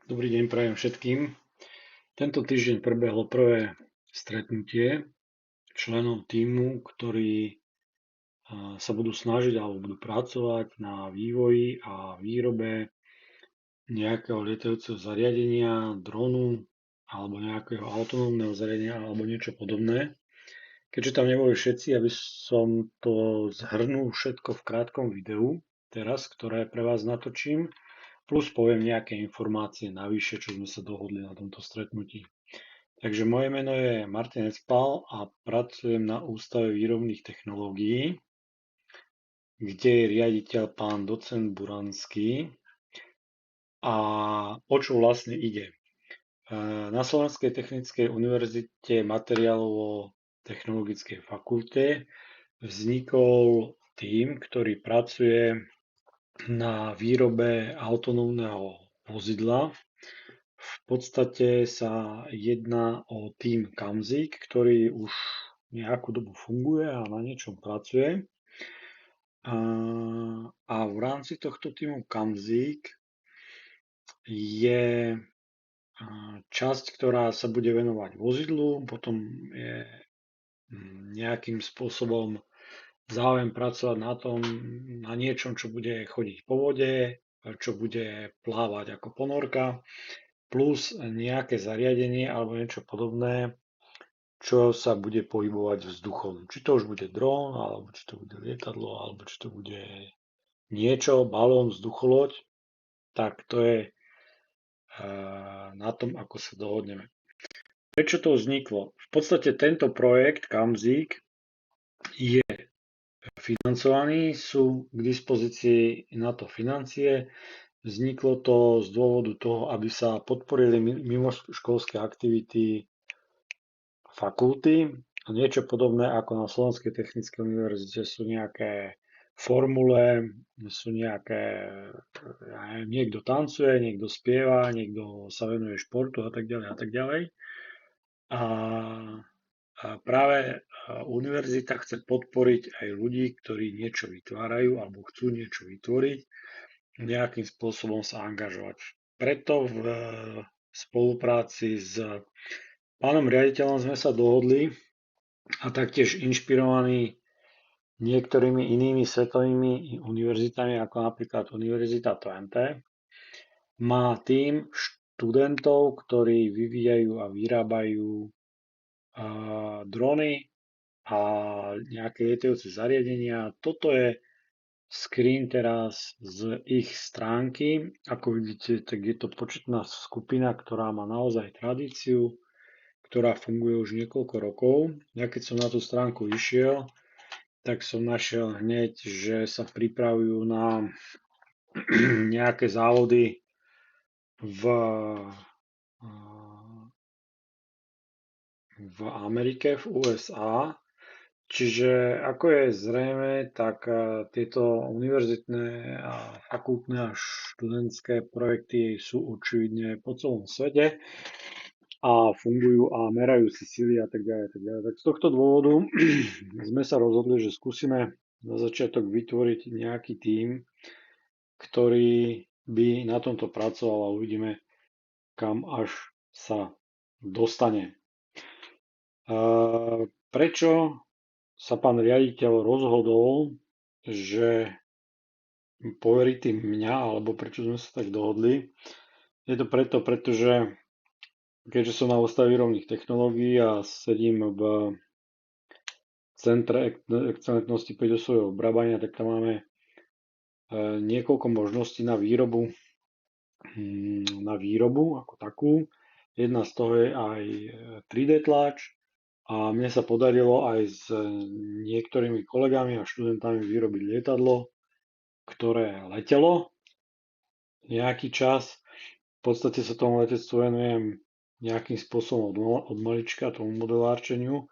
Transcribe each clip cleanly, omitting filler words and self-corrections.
Dobrý deň prajem všetkým. Tento týždeň prebehlo prvé stretnutie členov tímu, ktorí sa budú snažiť alebo budú pracovať na vývoji a výrobe nejakého lietajúceho zariadenia, dronu alebo nejakého autonómneho zariadenia alebo niečo podobné. Keďže tam neboli všetci, aby som to zhrnul všetko v krátkom videu teraz, ktoré pre vás natočím, plus poviem nejaké informácie navyše, čo sme sa dohodli na tomto stretnutí. Takže moje meno je Martin Ecpal a pracujem na Ústave výrobných technológií, kde je riaditeľ pán docent Buranský. A o čo vlastne ide? Na Slovenskej technickej univerzite materiálovo-technologickej fakulte vznikol tím, ktorý pracuje na výrobe autonómneho vozidla. V podstate sa jedná o tím Kamzik, ktorý už nejakú dobu funguje a na niečom pracuje. A, a v rámci tohto týmu Kamzik je časť, ktorá sa bude venovať vozidlu, potom je nejakým spôsobom záujem pracovať na niečom, čo bude chodiť po vode, čo bude plávať ako ponorka, plus nejaké zariadenie alebo niečo podobné, čo sa bude pohybovať vzduchom. Či to už bude dron, alebo či to bude lietadlo, alebo či to bude niečo, balón, vzducholoď, tak to je na tom, ako sa dohodneme. Prečo to vzniklo? V podstate tento projekt Kamzik je financovaný, sú k dispozícii na to financie. Vzniklo to z dôvodu toho, aby sa podporili mimoškolské aktivity fakulty. Niečo podobné ako na Slovenskej technickej univerzite sú nejaké formule, sú nejaké, ja neviem, niekto tancuje, niekto spieva, niekto sa venuje športu a tak ďalej a tak ďalej. A práve univerzita chce podporiť aj ľudí, ktorí niečo vytvárajú alebo chcú niečo vytvoriť, nejakým spôsobom sa angažovať. Preto v spolupráci s pánom riaditeľom sme sa dohodli a taktiež inšpirovaní niektorými inými svetovými univerzitami, ako napríklad Univerzita Twente, má tím študentov, ktorí vyvíjajú a vyrábajú drony a nejaké lietajúce zariadenia. Toto je screen teraz z ich stránky. Ako vidíte, tak je to početná skupina, ktorá má naozaj tradíciu, ktorá funguje už niekoľko rokov. Ja keď som na tú stránku išiel, tak som našiel hneď, že sa pripravujú na nejaké závody v Amerike, v USA. Čiže ako je zrejme, tak tieto univerzitné a fakultné a študentské projekty sú očividne po celom svete a fungujú a merajú si sily a tak ďalej. Tak ďalej. Tak z tohto dôvodu sme sa rozhodli, že skúsime na začiatok vytvoriť nejaký tím, ktorý by na tomto pracoval a uvidíme, kam až sa dostane. Prečo sa pán riaditeľ rozhodol, že poverí tým mňa, alebo prečo sme sa tak dohodli? Je to preto, pretože keďže som na Ústave výrobných technológií a sedím v Centre excelentnosti peťosového obrábania, tak tam máme niekoľko možností na výrobu ako takú. Jedna z toho je aj 3D tlač a mne sa podarilo aj s niektorými kolegami a študentami vyrobiť lietadlo, ktoré letelo nejaký čas. V podstate sa tomu letectvu venujem nejakým spôsobom od malička, tomu modelárčeniu,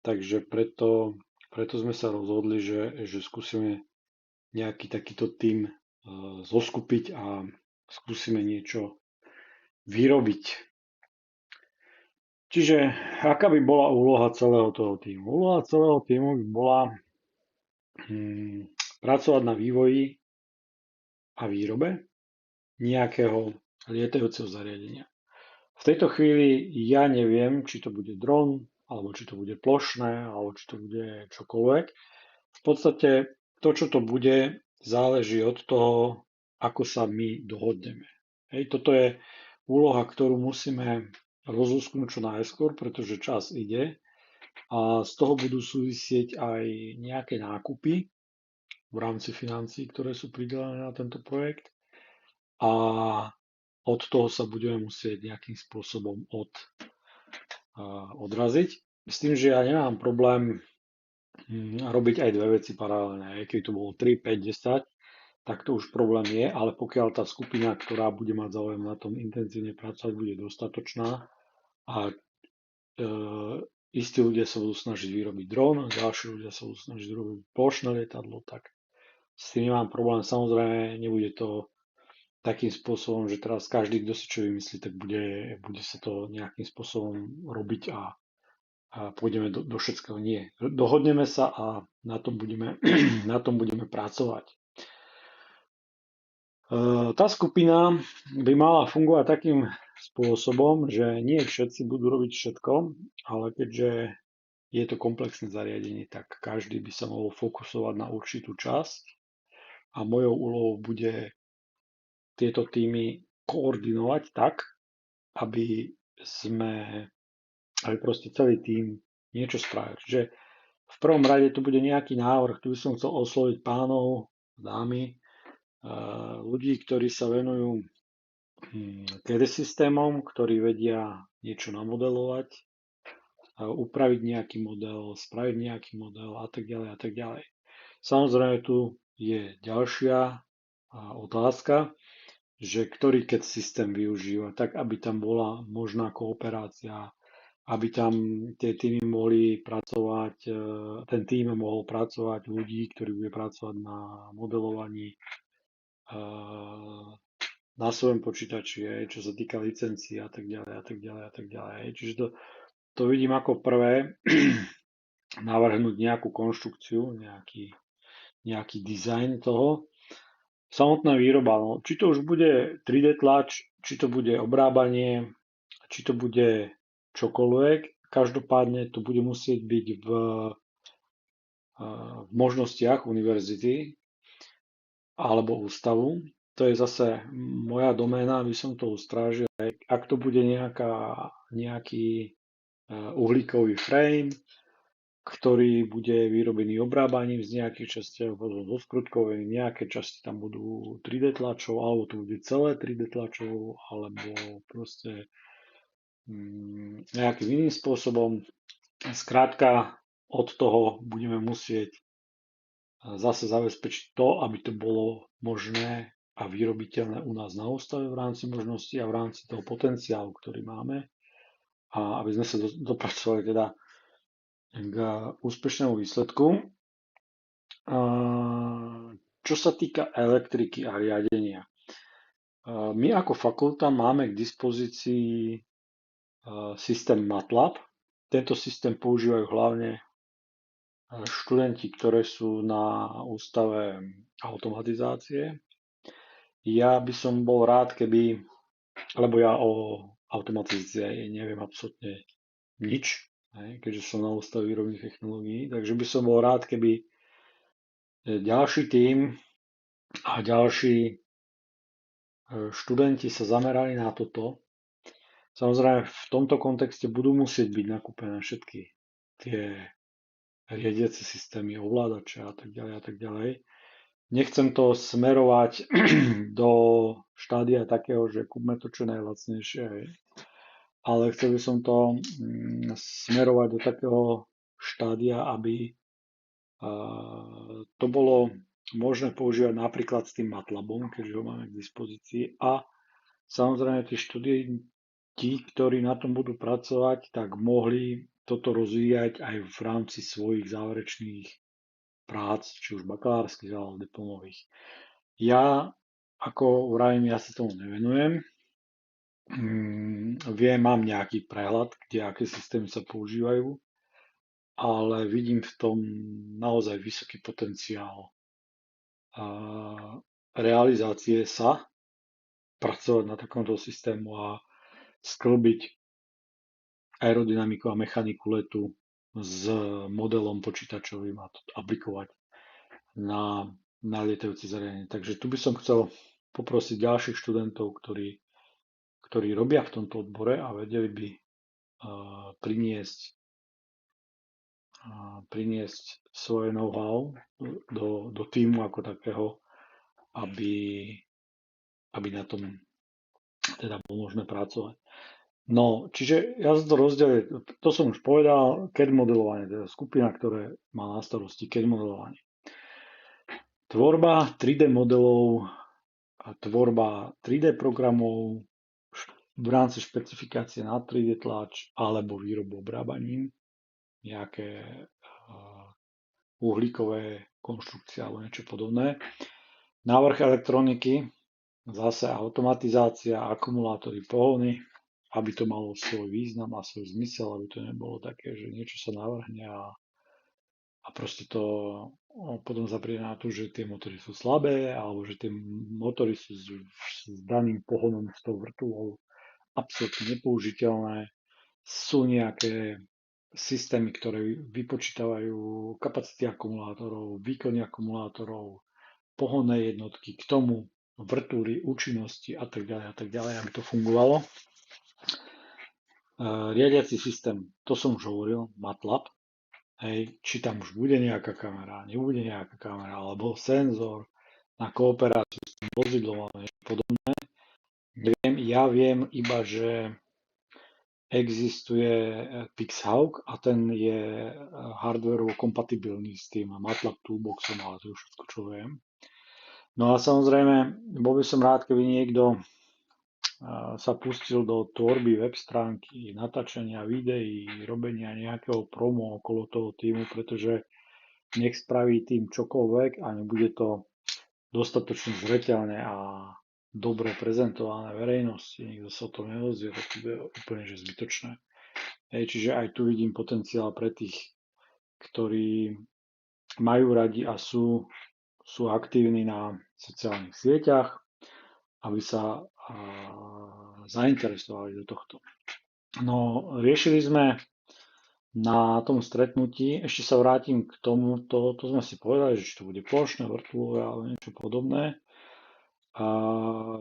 takže preto sme sa rozhodli, že skúsime nejaký takýto tím zoskupiť a skúsime niečo vyrobiť. Čiže aká by bola úloha celého toho týmu? Úloha celého týmu by bola pracovať na vývoji a výrobe nejakého lietajúceho zariadenia. V tejto chvíli ja neviem, či to bude dron, alebo či to bude plošné, alebo či to bude čokoľvek. V podstate to, čo to bude, záleží od toho, ako sa my dohodneme. Hej, toto je úloha, ktorú musíme rozlusknúť čo najskôr, pretože čas ide a z toho budú súvisieť aj nejaké nákupy v rámci financií, ktoré sú pridelené na tento projekt a od toho sa budeme musieť nejakým spôsobom odraziť. S tým, že ja nemám problém robiť aj dve veci paralelne. Keď to bolo 3, 5, 10, tak to už problém je, ale pokiaľ tá skupina, ktorá bude mať záujem na tom intenzívne pracovať, bude dostatočná a e, istí ľudia sa budú snažiť vyrobiť dron, ďalší ľudia sa budú snažiť vyrobiť plošné lietadlo, tak s tým nemám problém. Samozrejme, nebude to takým spôsobom, že teraz každý, kto si čo vymyslí, tak bude sa to nejakým spôsobom robiť a pôjdeme do všetkého. Nie. Dohodneme sa a na tom budeme, na tom budeme pracovať. Tá skupina by mala fungovať takým spôsobom, že nie všetci budú robiť všetko, ale keďže je to komplexné zariadenie, tak každý by sa mohol fokusovať na určitú časť a mojou úlohou bude tieto týmy koordinovať tak, aby sme, aby proste celý tím niečo spravil. Čiže v prvom rade tu bude nejaký návrh, tu by som chcel osloviť pánov, dámy, ľudí, ktorí sa venujú TD systémom, ktorí vedia niečo namodelovať, upraviť nejaký model, spraviť nejaký model a tak ďalej a tak ďalej. Samozrejme tu je ďalšia otázka, že ktorý keď systém využíva, tak aby tam bola možná kooperácia, aby tam tie týmy mohli pracovať, ten tým mohol pracovať ľudí, ktorí bude pracovať na modelovaní na svojom počítači, čo sa týka licencií a tak ďalej a tak ďalej a tak ďalej. Čiže to vidím ako prvé, navrhnúť nejakú konštrukciu, nejaký dizajn toho. Samotná výroba, no, či to už bude 3D tlač, či to bude obrábanie, či to bude čokoľvek, každopádne to bude musieť byť v možnostiach univerzity alebo ústavu. To je zase moja doména, aby som to ustrážil. Ak to bude nejaký uhlíkový frame, ktorý bude vyrobený obrábaním z nejakých častí, potom zo skrutkovej, nejaké časti tam budú 3D tlačov, alebo to bude celé 3D tlačov, alebo proste nejakým iným spôsobom. Skrátka, od toho budeme musieť zase zabezpečiť to, aby to bolo možné a vyrobiteľné u nás na ústave v rámci možností a v rámci toho potenciálu, ktorý máme. A aby sme sa dopracovali teda k úspešnému výsledku. Čo sa týka elektriky a riadenia. My ako fakulta máme k dispozícii systém MATLAB. Tento systém používajú hlavne študenti, ktoré sú na ústave automatizácie. Ja by som bol rád, lebo ja o automatizácii neviem absolútne nič, keďže som na ústave výrobných technológií, takže by som bol rád, keby ďalší tím a ďalší študenti sa zamerali na toto. Samozrejme, v tomto kontexte budú musieť byť nakúpené všetky tie riadiace systémy, ovládače a tak ďalej a tak ďalej. Nechcem to smerovať do štádia takého, že kúpme to čo najlacnejšie, ale chcel by som to smerovať do takého štádia, aby to bolo možné používať napríklad s tým MATLABom, keďže ho máme k dispozícii a samozrejme tí študenti, ktorí na tom budú pracovať, tak mohli toto rozvíjať aj v rámci svojich záverečných prác, či už bakalárskych alebo diplomových. Ja, ako vravím, ja sa tomu nevenujem. Viem, mám nejaký prehľad, kde aké systémy sa používajú, ale vidím v tom naozaj vysoký potenciál realizácie sa pracovať na takomto systému a sklbiť aerodynamiku a mechaniku letu s modelom počítačovým a to aplikovať na lietajúce zariadenie. Takže tu by som chcel poprosiť ďalších študentov, ktorí robia v tomto odbore a vedeli by priniesť, priniesť svoje know-how do týmu ako takého, aby na tom teda bolo možné pracovať. No, čiže ja som to rozdelil, to som už povedal, CAD modelovanie, teda skupina, ktorá má na starosti CAD modelovanie. Tvorba 3D modelov a tvorba 3D programov v rámci špecifikácie na 3D tlač alebo výrobu obrábaním, nejaké uhlíkové konštrukcie alebo niečo podobné. Návrh elektroniky, zase automatizácia, akumulátory, pohony, aby to malo svoj význam a svoj zmysel, aby to nebolo také, že niečo sa navrhne a proste to potom zapríde na to, že tie motory sú slabé alebo že tie motory sú s daným pohonom s tou vrtulou absolútne nepoužiteľné. Sú nejaké systémy, ktoré vypočítavajú kapacity akumulátorov, výkony akumulátorov, pohonné jednotky, k tomu vrtuly, účinnosti a tak ďalej, aby to fungovalo. Riadiaci systém, to som už hovoril, MATLAB, hej, či tam už bude nejaká kamera, nebude nejaká kamera, alebo senzor na kooperáciu s tým vozidlom a niečo podobné. Neviem, ja viem iba, že existuje PixHawk a ten je hardwareovo kompatibilný s tým MATLAB Toolboxom, ale to je všetko, čo viem. No a samozrejme, bol by som rád, keby niekto sa pustil do tvorby web stránky, natáčania videí, robenia nejakého promo okolo toho týmu, pretože nech spraví tým čokoľvek a nebude to dostatočne zreteľne a dobre prezentované verejnosti, nikto sa o tom nedozvie, tak to bude úplne že zbytočné. Čiže aj tu vidím potenciál pre tých, ktorí majú radi a sú aktívni na sociálnych sieťach, aby sa zainteresovali do tohto. No, riešili sme na tom stretnutí, ešte sa vrátim k tomu, to sme si povedali, že to bude plošné, vrtulové alebo niečo podobné. A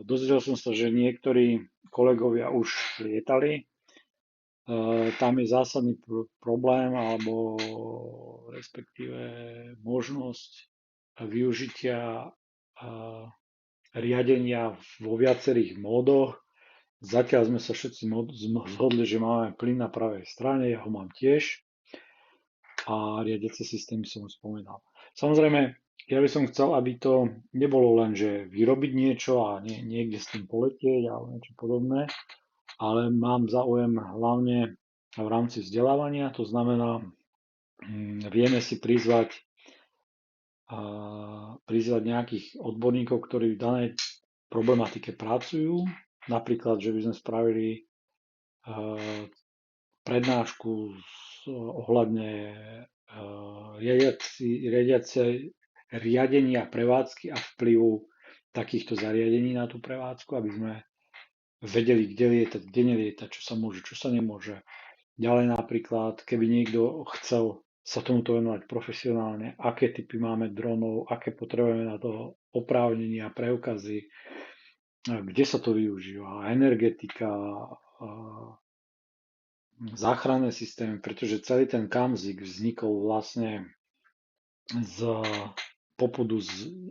dozvedel som sa, že niektorí kolegovia už lietali. Tam je zásadný problém alebo respektíve možnosť využitia riadenia vo viacerých módoch. Zatiaľ sme sa všetci zhodli, že máme plyn na pravej strane, ja ho mám tiež a riadiace systémy som už spomínal. Samozrejme, ja by som chcel, aby to nebolo len, že vyrobiť niečo a niekde s tým poletieť alebo niečo podobné, ale mám záujem hlavne v rámci vzdelávania, to znamená, vieme si prizvať nejakých odborníkov, ktorí v danej problematike pracujú. Napríklad, že by sme spravili prednášku ohľadne riadenia prevádzky a vplyvu takýchto zariadení na tú prevádzku, aby sme vedeli, kde lietať, kde nelietať, čo sa môže, čo sa nemôže. Ďalej napríklad, keby niekto chcel sa tomuto venovať profesionálne, aké typy máme dronov, aké potrebujeme na to oprávnenia, preukazy, kde sa to využíva, energetika, záchranné systémy, pretože celý ten Kamzik vznikol vlastne z popudu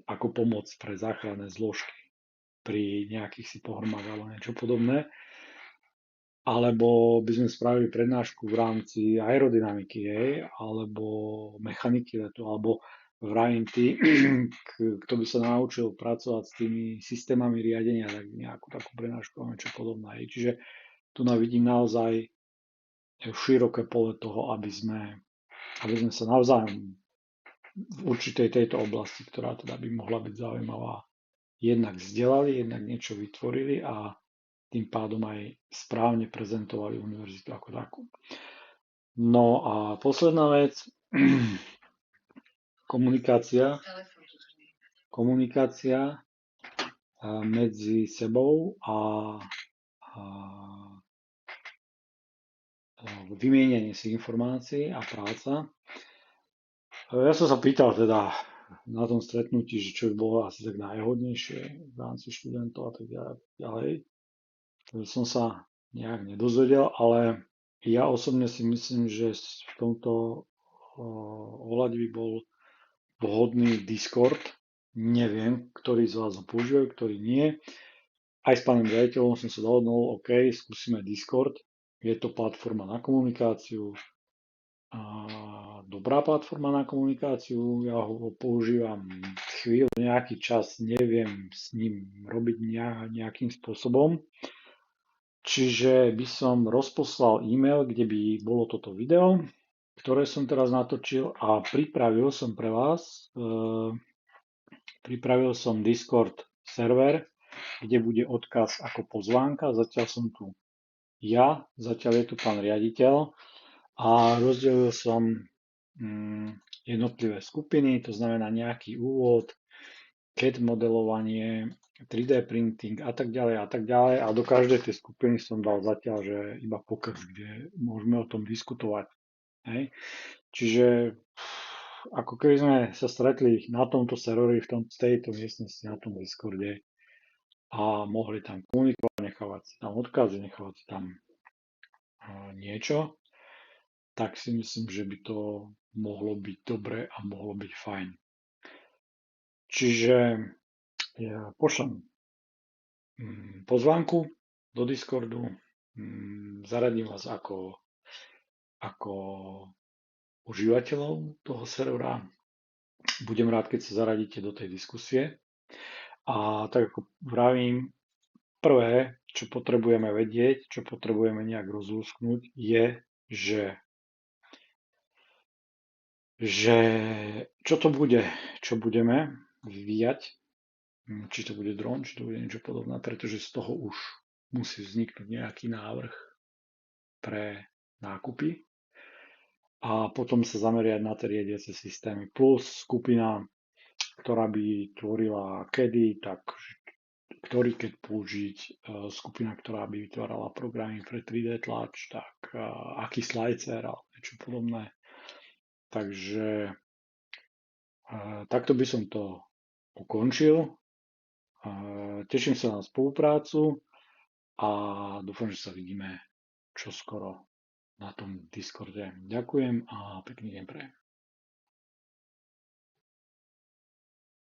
ako pomoc pre záchranné zložky pri nejakých si pohromách alebo niečo podobné. Alebo by sme spravili prednášku v rámci aerodynamiky, alebo mechaniky letu, alebo vravím ty, kto by sa naučil pracovať s tými systémami riadenia, tak nejakú takú prednášku alebo niečo podobné. Čiže tu vidím naozaj široké pole toho, aby sme sa navzájom v určitej tejto oblasti, ktorá teda by mohla byť zaujímavá, jednak vzdelali, jednak niečo vytvorili a tým pádom aj správne prezentovali univerzitu ako takú. No a posledná vec, komunikácia. medzi sebou a vymienenie si informácií a práca. Ja som sa pýtal teda na tom stretnutí, že čo by bolo asi tak najhodnejšie v rámci študentov a tak ďalej. Som sa nejak nedozvedel, ale ja osobne si myslím, že v tomto ohľade by bol vhodný Discord. Neviem, ktorí z vás ho používajú, ktorí nie. Aj s pánom riaditeľom som sa dohodol, OK, skúsime Discord. Je to platforma na komunikáciu, a dobrá platforma na komunikáciu, ja ho používam chvíľu, nejaký čas, neviem s ním robiť nejakým spôsobom. Čiže by som rozposlal e-mail, kde by bolo toto video, ktoré som teraz natočil a pripravil som pre vás, pripravil som Discord server, kde bude odkaz ako pozvánka, zatiaľ som tu ja, zatiaľ je tu pán riaditeľ a rozdelil som jednotlivé skupiny, to znamená nejaký úvod, CAD modelovanie, 3D printing a tak ďalej a tak ďalej. A do každej tej skupiny som dal zatiaľ, že iba pokrm, kde môžeme o tom diskutovať. Hej. Čiže ako keby sme sa stretli na tomto serveri, v tejto miestnosti, na tom Discorde a mohli tam komunikovať, nechávať si tam odkazy, nechávať si tam niečo, tak si myslím, že by to mohlo byť dobre a mohlo byť fajn. Čiže ja pošlem pozvánku do Discordu, zaradím vás ako užívateľov toho servera. Budem rád, keď sa zaradíte do tej diskusie. A tak ako vravím, prvé, čo potrebujeme vedieť, čo potrebujeme nejak rozlúsknuť, je, že čo to bude, čo budeme vyvíjať, či to bude dron, či to bude niečo podobné, pretože z toho už musí vzniknúť nejaký návrh pre nákupy a potom sa zameriať na tie riadiace systémy. Plus skupina, ktorá by tvorila kedy, tak ktorý keď použiť, skupina, ktorá by vytvárala programy pre 3D tlač, tak aký slicer alebo niečo podobné. Takže takto by som to ukončil. Teším sa na spoluprácu a dúfam, že sa vidíme čoskoro na tom Discorde. Ďakujem a pekný deň prajem.